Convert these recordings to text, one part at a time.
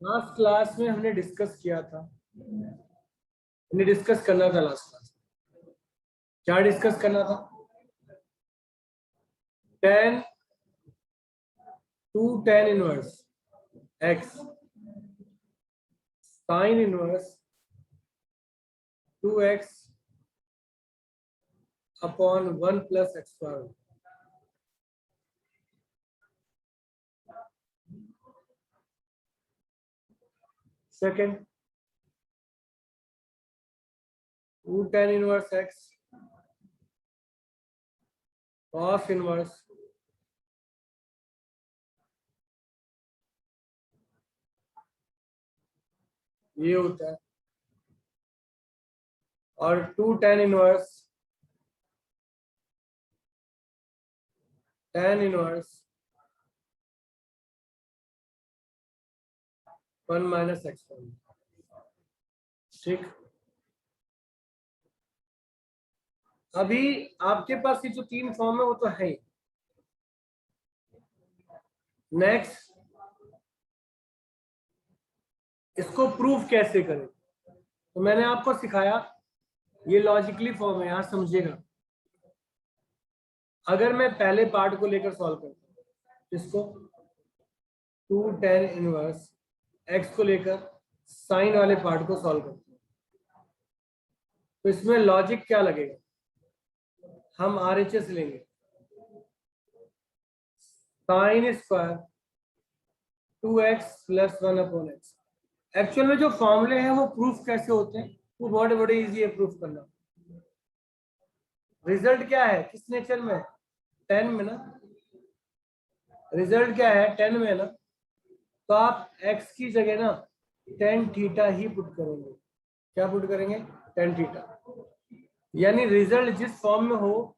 Last class में हमने discuss किया था, हमने डिस्कस करना था लास्ट क्लास। क्या डिस्कस करना था? tan 2 tan inverse x sin inverse 2x upon 1 plus x square. Second 2 tan inverse x cos inverse ये होता है, और 2 tan inverse tan inverse 1 minus x square. ठीक, अभी आपके पास ये जो तीन फॉर्म है वो तो है ही। नेक्स्ट, इसको प्रूफ कैसे करें? तो मैंने आपको सिखाया, ये लॉजिकली फॉर्म है, यहां समझिएगा। अगर मैं पहले पार्ट को लेकर सॉल्व करता हूं, इसको 2 tan इनवर्स x को लेकर साइन वाले पार्ट को सॉल्व करता हूं, तो इसमें लॉजिक क्या लगेगा? हम RHS लेंगे, sine square 2x plus 1 upon x. Actual में जो फॉर्मूले हैं वो प्रूफ कैसे होते हैं, वो बहुत बड़े इजी है प्रूफ करना। रिजल्ट क्या है, किस नेचर में? 10 में ना। रिजल्ट क्या है? 10 में ना। तो आप x की जगह ना tan थीटा ही पुट करेंगे। क्या पुट करेंगे? tan theta. यानी रिजल्ट जिस फॉर्म में हो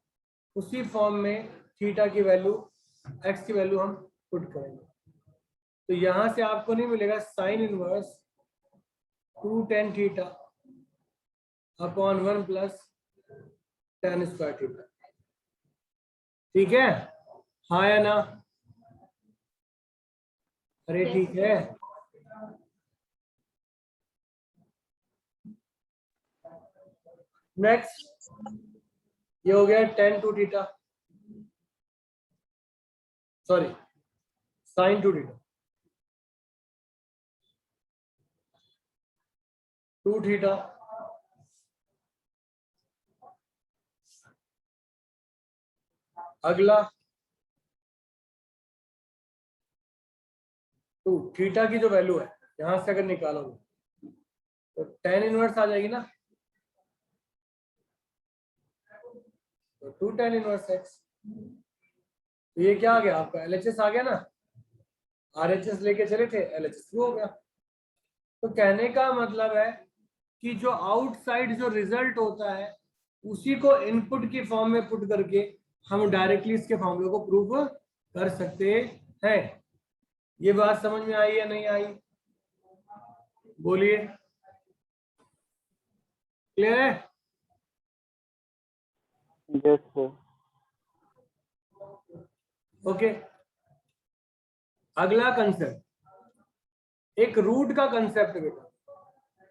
उसी फॉर्म में थीटा की वैल्यू, x की वैल्यू हम पुट करेंगे। तो यहां से आपको नहीं मिलेगा sine inverse 2 tan theta upon 1 plus tan square theta. ठीक है, हाँ या ना? अरे ठीक है। नेक्स्ट, ये हो गया tan 2 theta, sorry sin 2 theta, 2 theta अगला 2 थीटा की जो वैल्यू है यहां से अगर निकालोगे तो tan इनवर्स आ जाएगी ना, तो 2 tan इनवर्स x। तो ये क्या आ गया आपका? LHS आ गया ना। RHS लेके चले थे, LHS हो गया। तो कहने का मतलब है कि जो आउटसाइड जो रिजल्ट होता है उसी को इनपुट की फॉर्म में पुट करके हम डायरेक्टली इसके फॉर्मूले को प्रूव कर सकते हैं। ये बात समझ में आई या नहीं आई? बोलिए, क्लियर है? Yes sir. ओके, अगला कंसेप्ट, एक रूट का कंसेप्ट बेटा।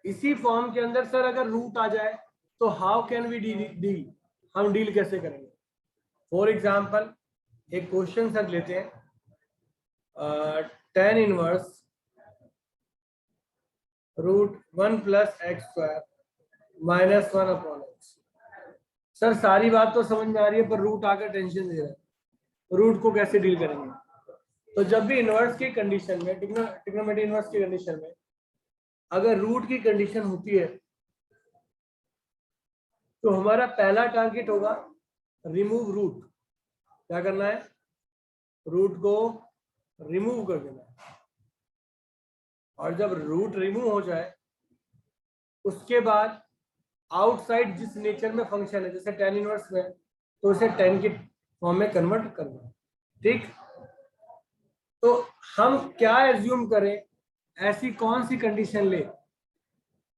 इसी फॉर्म के अंदर सर अगर रूट आ जाए तो हाउ कैन वी डील, हम डील कैसे करेंगे? फॉर एग्जाम्पल एक क्वेश्चन सर लेते हैं, tan inverse root 1 plus x square minus 1 upon x. Sir सारी बात तो समझ में आ रही है, पर रूट आकर टेंशन दे रहा है, रूट को कैसे डील करेंगे? तो जब भी इनवर्स की कंडीशन में, ट्रिग्नोमेट्री इनवर्स की कंडीशन में अगर रूट की कंडीशन होती है तो हमारा पहला टारगेट होगा रिमूव रूट। क्या करना है? रूट को रिमूव कर देना है। और जब रूट रिमूव हो जाए उसके बाद आउटसाइड जिस नेचर में फंक्शन है, जैसे tan इनवर्स में, तो उसे tan की फॉर्म में कन्वर्ट करना है। ठीक, तो हम क्या एज्यूम करें, ऐसी कौन सी कंडीशन ले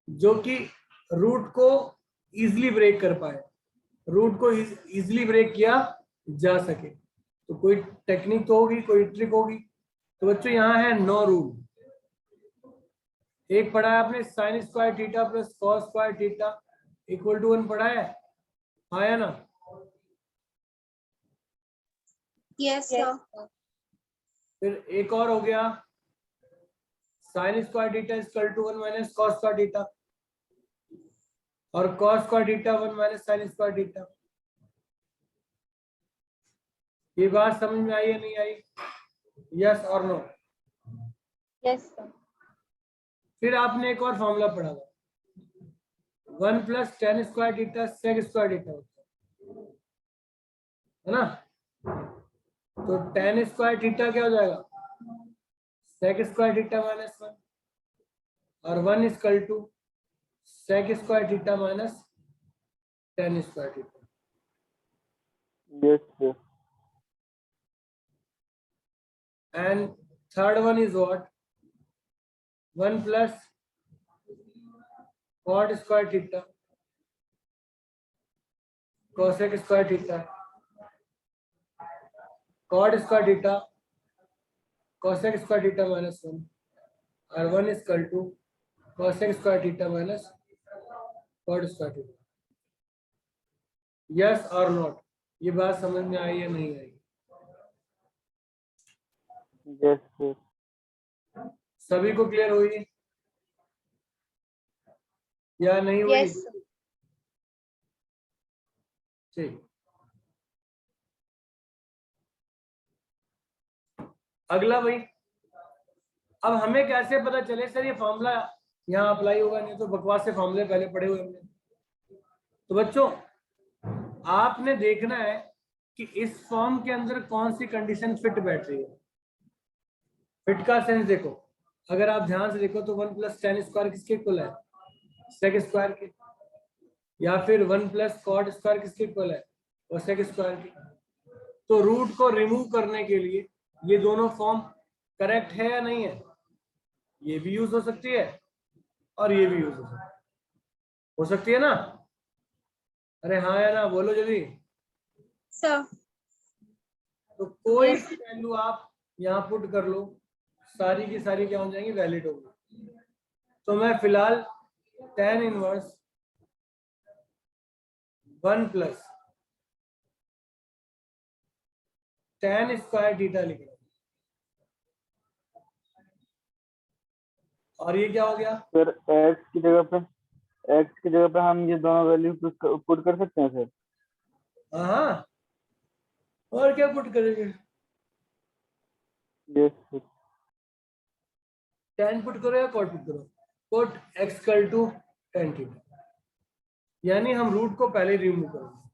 जो कि रूट को इजीली ब्रेक कर पाए, रूट को इजीली ब्रेक किया जा सके? तो कोई टेक्निक तो होगी, कोई ट्रिक होगी। तो बच्चों यहाँ है नो रूल। एक पढ़ा है आपने sine square theta plus cos square theta equal to 1 पढ़ा है, हाँ या ना? Yes sir. फिर एक और हो गया sine square theta equal to 1 minus cos square theta, और cos square theta 1 minus sine square theta. ये बात समझ में आई या नहीं आई? यस और नो? Yes sir. फिर आपने एक और फॉर्मूला पढ़ा था 1 plus tan square theta sec square theta है ना? तो टेन स्क्वायर थीटा क्या हो जाएगा? सेक स्क्वायर थीटा माइनस 1, और 1 equal to sec square theta minus tan square theta. Yes, sir. And third one is what? 1 plus cot square theta cosec square theta cot square theta cosec square theta minus 1, और 1 is equal to cosec square theta minus cot square theta। Yes और not? ये बात समझ में आई या नहीं आई? Yes, sir. सभी को क्लियर हुई या नहीं हुई? Yes sir. ठीक, अगला भाई, अब हमें कैसे पता चले सर ये फॉर्मूला यहाँ अप्लाई होगा, नहीं तो बकवास से फॉर्मूले पहले पढ़े हुए हमने। तो बच्चों आपने देखना है कि इस फॉर्म के अंदर कौन सी कंडीशन फिट बैठ रही है। फिट का सेंस देखो, अगर आप ध्यान से देखो तो 1 प्लस टेन स्क्वायर किसके इक्वल है? सेक स्क्वायर के। या फिर 1 प्लस कॉट स्क्वायर किसके इक्वल है? और सेक स्क्वायर के। तो रूट को रिमूव करने के लिए ये दोनों फॉर्म करेक्ट है या नहीं है? ये भी यूज हो सकती है और ये भी यूज हो सकती है ना? अरे हाँ या ना, बोलो जल्दी। सर। तो कोई वैल्यू आप यहाँ पुट कर लो, सारी की सारी क्या हो जाएंगी? वैलिड होगी। तो मैं फिलहाल tan inverse 1 plus tan square theta लिख रहा हूं। और ये क्या हो गया? सर x की जगह पे हम ये दोनों वैल्यू पुट कर सकते हैं सर? हाँ, और क्या पुट करेंगे? Yes sir. tan पुट करो या cot पुट करो? cot x equal to tan theta, यानी हम रूट को पहले रिमूव करेंगे।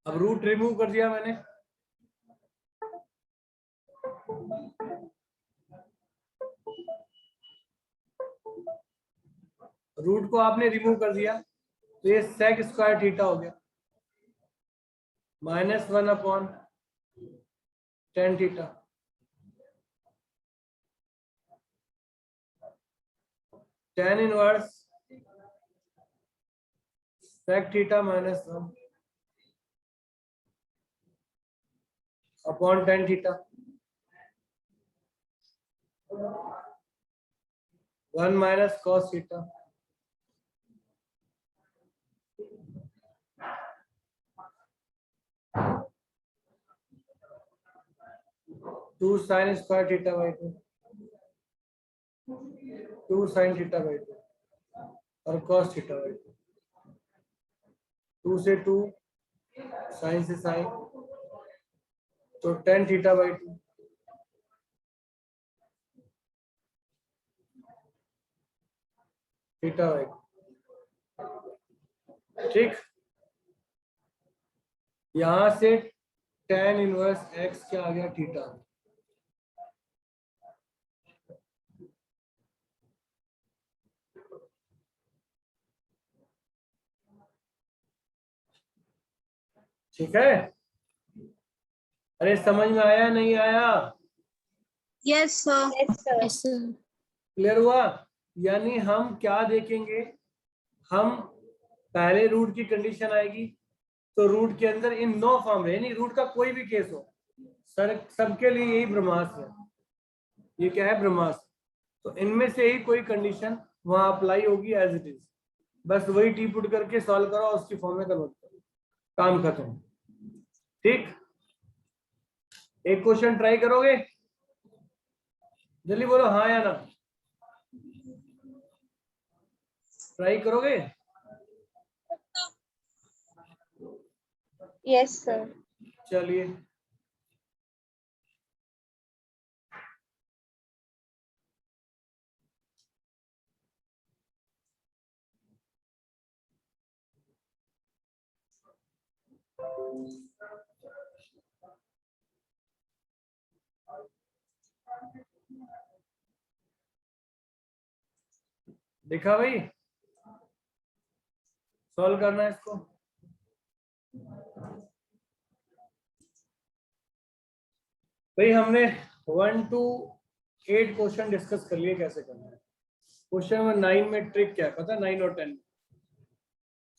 अब रूट रिमूव कर दिया मैंने, रूट को आपने रिमूव कर दिया तो ये सेक स्क्वायर थीटा हो गया -1 upon tan theta. tan inverse sec theta -1 upon tan theta 1 minus cos theta. Two sine square theta by 2 sine theta by 2 और cos थीटा बाई 2। 2 से 2, साइन से साइन, तो tan theta by 2 theta by 2। ठीक, यहां से tan inverse x क्या आ गया? Theta. ठीक है, अरे समझ में आया नहीं आया? Yes sir. Yes sir. Clear हुआ? यानी हम क्या देखेंगे, हम पहले रूट की कंडीशन आएगी तो रूट के अंदर इन नो फॉर्म, यानी रूट का कोई भी केस हो सर, सबके लिए यही ब्रह्मास्त्र है। ये क्या है? ब्रह्मास्त्र। तो इनमें से ही कोई कंडीशन वहां अप्लाई होगी एज इट इज, बस वही टी पुट करके सॉल्व करो, उसकी फॉर्म में कन्वर्ट करो, काम खत्म। ठीक, एक क्वेश्चन ट्राई करोगे? जल्दी बोलो हाँ या ना, ट्राई करोगे? Yes sir. चलिए, देखा भाई, सॉल्व करना है इसको। भाई हमने 1 to 8 क्वेश्चन डिस्कस कर लिए कैसे करना है। क्वेश्चन नंबर 9 में ट्रिक क्या है पता है? 9 और 10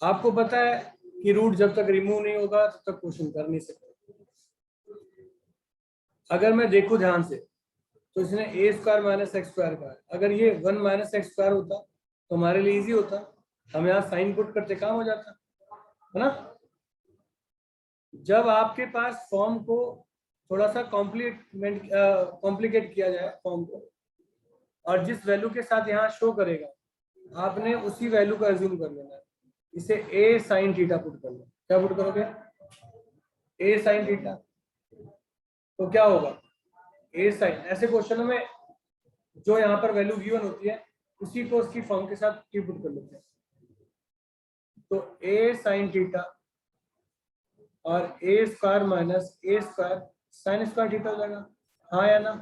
आपको पता है कि रूट जब तक रिमूव नहीं होगा तब तक क्वेश्चन कर नहीं सकते। अगर मैं देखूं ध्यान से तो इसने a square minus x square का है, अगर ये 1 माइनस एक्स स्क्वायर होता तो हमारे लिए इजी होता, हम यहाँ साइन पुट करते काम हो जाता है ना। जब आपके पास फॉर्म को थोड़ा सा कॉम्प्लिकेट किया जाए फॉर्म को, और जिस वैल्यू के साथ यहाँ शो करेगा आपने उसी वैल्यू का अज्यूम कर लेना है। इसे a साइन थीटा पुट कर लो, क्या पुट करोगे? a साइन थीटा, तो क्या होगा? a साइन, ऐसे क्वेश्चन में जो यहाँ पर वैल्यू गिवन होती है उसी को उसकी फॉर्म के साथ टी पुट कर लेते हैं। तो a साइन थीटा और a square minus a square sine square theta हो जाएगा, हाँ या ना?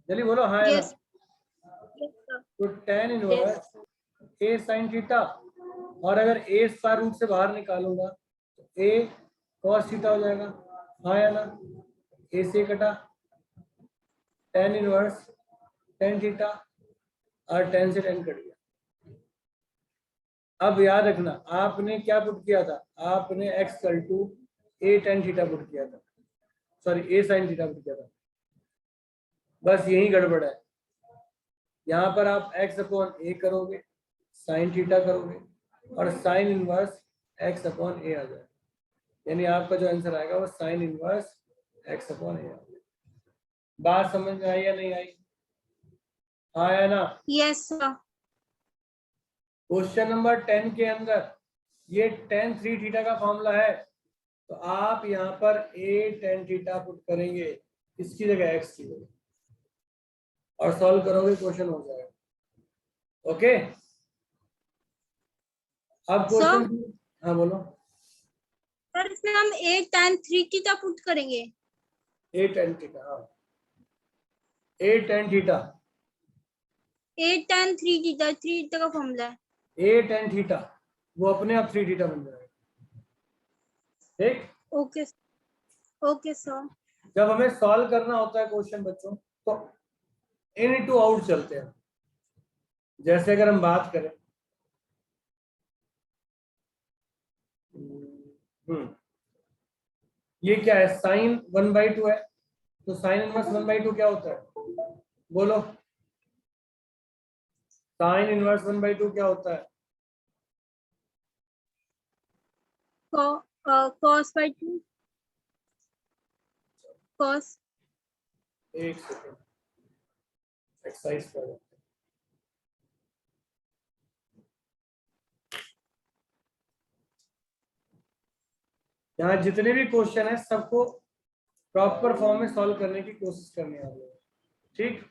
जल्दी बोलो हाँ या ना। Yes sir. तो tan inverse a sine theta, और अगर a स्क्वायर रूट से बाहर निकालूंगा तो a cos थीटा हो जाएगा, हाँ या ना? a से कटा tan इनवर्स tan थीटा और tan से tan कट गया। अब याद रखना आपने क्या पुट किया था, आपने x equal to a tan theta put किया था, sorry a sin theta put किया था। बस यही गड़बड़ है, यहाँ पर आप x अपॉन a करोगे, sin थीटा करोगे और sin inverse x upon a आ जाएगा, यानी आपका जो आंसर आएगा वो sin inverse x upon a आ जाएगा। बात समझ में आई या नहीं आई? हाँ या ना? Yes sir. क्वेश्चन नंबर 10 के अंदर ये tan 3 थीटा का फॉर्मूला है, तो आप यहाँ पर a tan थीटा पुट करेंगे इसकी जगह x की जगह और सॉल्व करोगे, क्वेश्चन हो जाएगा। ओके, अब क्वेश्चन, हाँ बोलो। सर इसमें हम 8 tan 3 थीटा पुट करेंगे। a tan थीटा, हाँ a tan theta, 8 tan 3 theta, 3 theta का फॉर्मूला है। a tan थीटा वो अपने आप 3 थीटा बन जाएगा। ठीक, ओके ओके सर। जब हमें सॉल्व करना होता है क्वेश्चन बच्चों तो इन टू आउट चलते हैं। जैसे अगर हम बात करें ये क्या है, साइन 1/2 है, तो साइन इनवर्स 1/2 क्या होता है? बोलो, साइन इनवर्स 1/2 क्या होता है? cos by 2 cos। एक सेकंड, एक्सरसाइज कर, यहाँ जितने भी क्वेश्चन है सबको प्रॉपर फॉर्म में सॉल्व करने की कोशिश करने वाले हैं। ठीक,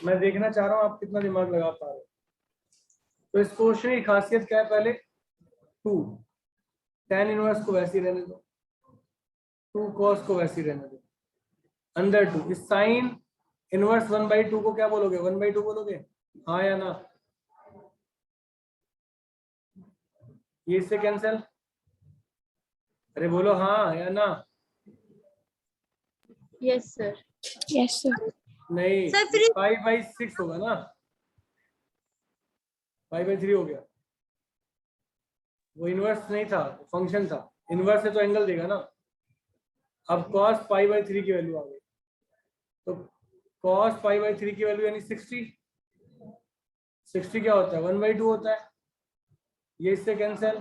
मैं देखना चाह रहा हूँ आप कितना दिमाग लगा पा रहे हो। तो इस क्वेश्चन की खासियत क्या है? पहले 2 tan इनवर्स को वैसे ही रहने दो, 2 cos को वैसे ही रहने दो, अंदर 2 इस साइन इनवर्स 1/2 को क्या बोलोगे? 1/2 बोलोगे, हाँ या ना? ये इससे कैंसिल, अरे बोलो हाँ या ना? Yes sir. Yes sir. नहीं, सर फिर 5/6 होगा ना, 5/3 हो गया। वो इनवर्स नहीं था, फंक्शन था, इनवर्स है तो एंगल देगा ना। अब cos π/3 की वैल्यू आ गई, तो cos पाई बाई 3 की वैल्यू यानी 60। 60 क्या होता है 1/2 होता है, ये इससे कैंसिल।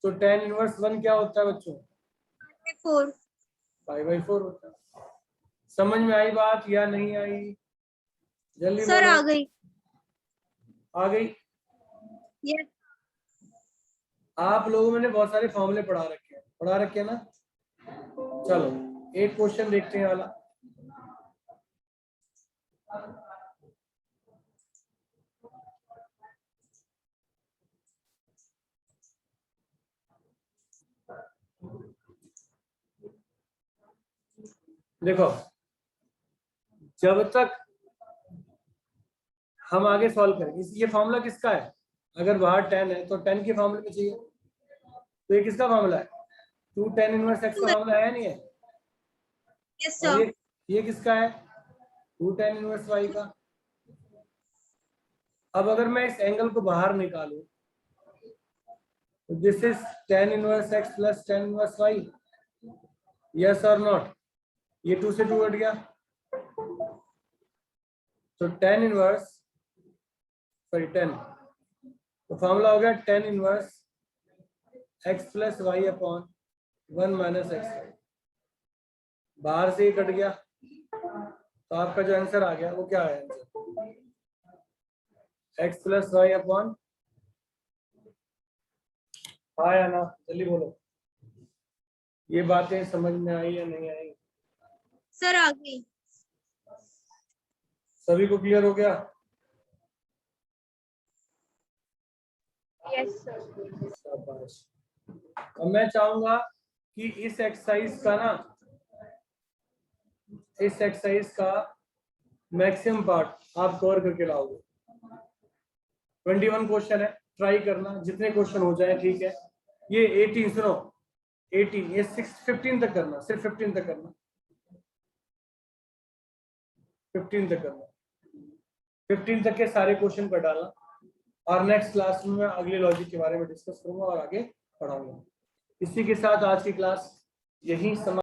तो tan इनवर्स 1 क्या होता है बच्चों 4। पाई बाई 4 होता है। समझ में आई बात या नहीं आई? जल्दी सर बोलो। आ गई। आ गई। यस। आप लोगों ने बहुत सारे फॉर्मूले पढ़ा रखे हैं ना। चलो एक क्वेश्चन देखते हैं वाला। देखो जब तक हम आगे सॉल्व करेंगे, ये फॉर्मूला किसका है? अगर बाहर 10 है तो 10 के फॉर्मूले में चाहिए। तो ये किसका फॉर्मूला है? 2 tan इनवर्स x का फॉर्मूला है नहीं है? यस और सर। ये किसका है? 2 tan इनवर्स y का। अब अगर मैं इस एंगल को बाहर निकालूं तो this is tan inverse x plus tan inverse y, yes और नॉट? ये 2 से 2 हट गया, तो tan इनवर्स सॉरी 10, तो फॉर्मूला हो गया tan inverse x plus y upon 1 minus x. बाहर से ही कट गया, तो आपका जो आंसर आ गया वो क्या है? Answer x plus y upon, हाँ या ना? जल्दी बोलो, ये बातें समझ में आई या नहीं आई? सर आ गई। सभी को क्लियर हो गया? Yes sir. शाबाश। अब मैं चाहूंगा कि इस एक्सरसाइज का ना, इस एक्सरसाइज का मैक्सिमम पार्ट आप कवर करके लाओगे। 21 क्वेश्चन है, ट्राई करना जितने क्वेश्चन हो जाए, ठीक है। ये 18 सुनो, 18 ये 15 तक करना, सिर्फ 15 तक करना, 15 तक करना, 15 तक के सारे क्वेश्चन कर डालना। और नेक्स्ट क्लास में मैं अगले लॉजिक के बारे में डिस्कस करूंगा और आगे पढ़ाऊंगा। इसी के साथ आज की क्लास यही समाप्त।